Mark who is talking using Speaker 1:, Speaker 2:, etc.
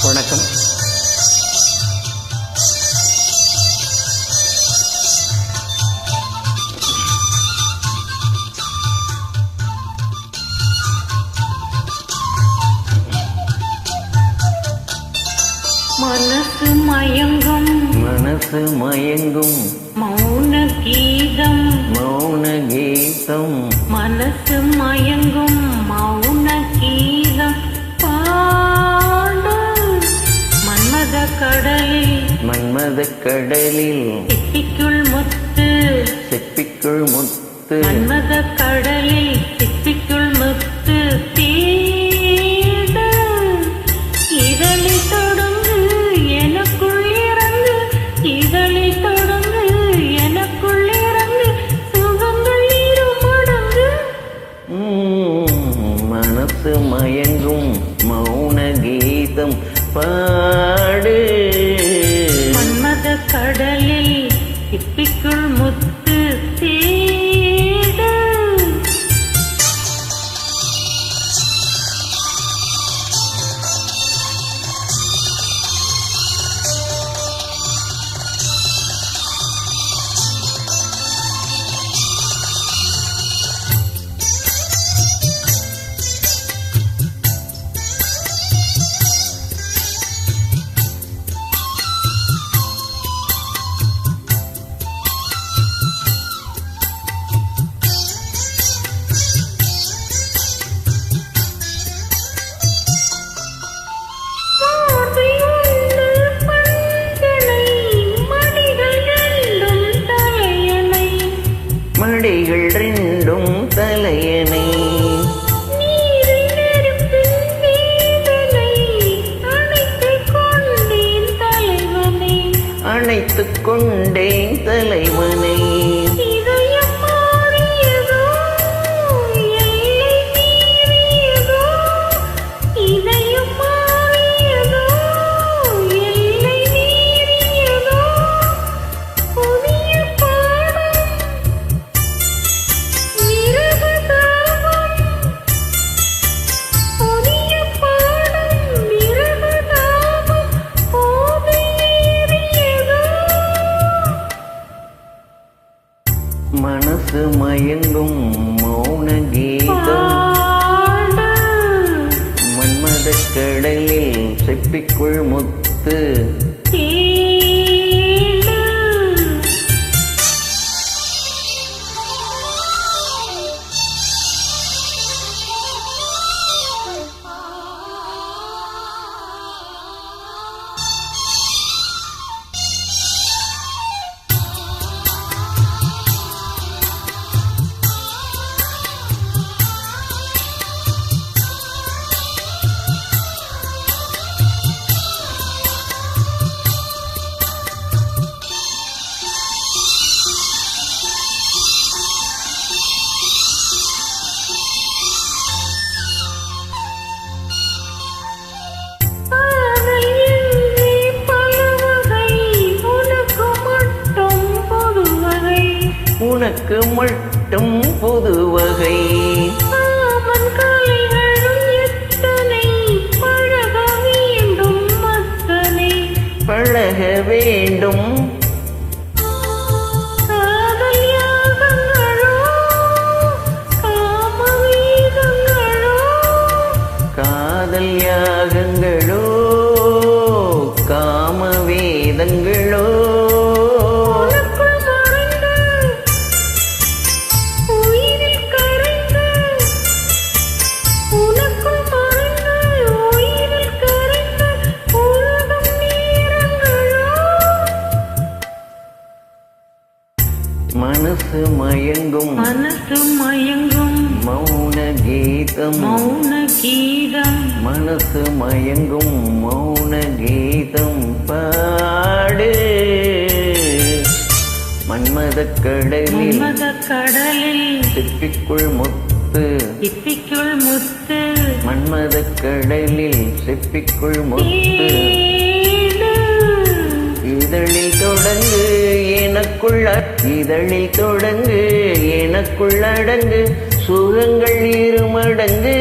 Speaker 1: வணக்கம்.
Speaker 2: மனசு மயங்கும் மௌன கீதம் மனசு மயங்கும் மௌன கீதம் பாடு மன்மத கடலில் சிப்பிக்குள் முத்து மன்மத கடலில் சிப்பிக்குள் முத்து தீடு இதழில் தொடங்கு எனக்குள் இறங்கு இதழில் தொடங்கு எனக்குள் இறங்கு சுகங்கள் இரு மடங்கு.
Speaker 1: மனசு மயங்கும் மௌன கீதம் பாடு
Speaker 2: மன்மத கடலில் சிப்பிக்குள் முத்து தீடு.
Speaker 1: மடிகள் ரெண்டும் தலையணை அணைத்துக் கொண்டேன் தலைவனை மனசு மயங்கும் மௌன கீதம் மன்மத கடலில் சிப்பிக்குள் முத்து உனக்கு மட்டும் புது வகை பழக வேண்டும் காதல் யாகங்களோ காம வேதங்களோ மனசு மயங்கும் மௌன கீதம் மனசு மயங்கும் மௌன கீதம் பாடு மன்மத கடலில் சிப்பிக்குள் முத்து மன்மத கடலில் சிப்பிக்குள் முத்து இதழில் தொடங்கு எனக்குள் அடங்கு சுகங்கள் இரு மடங்கு.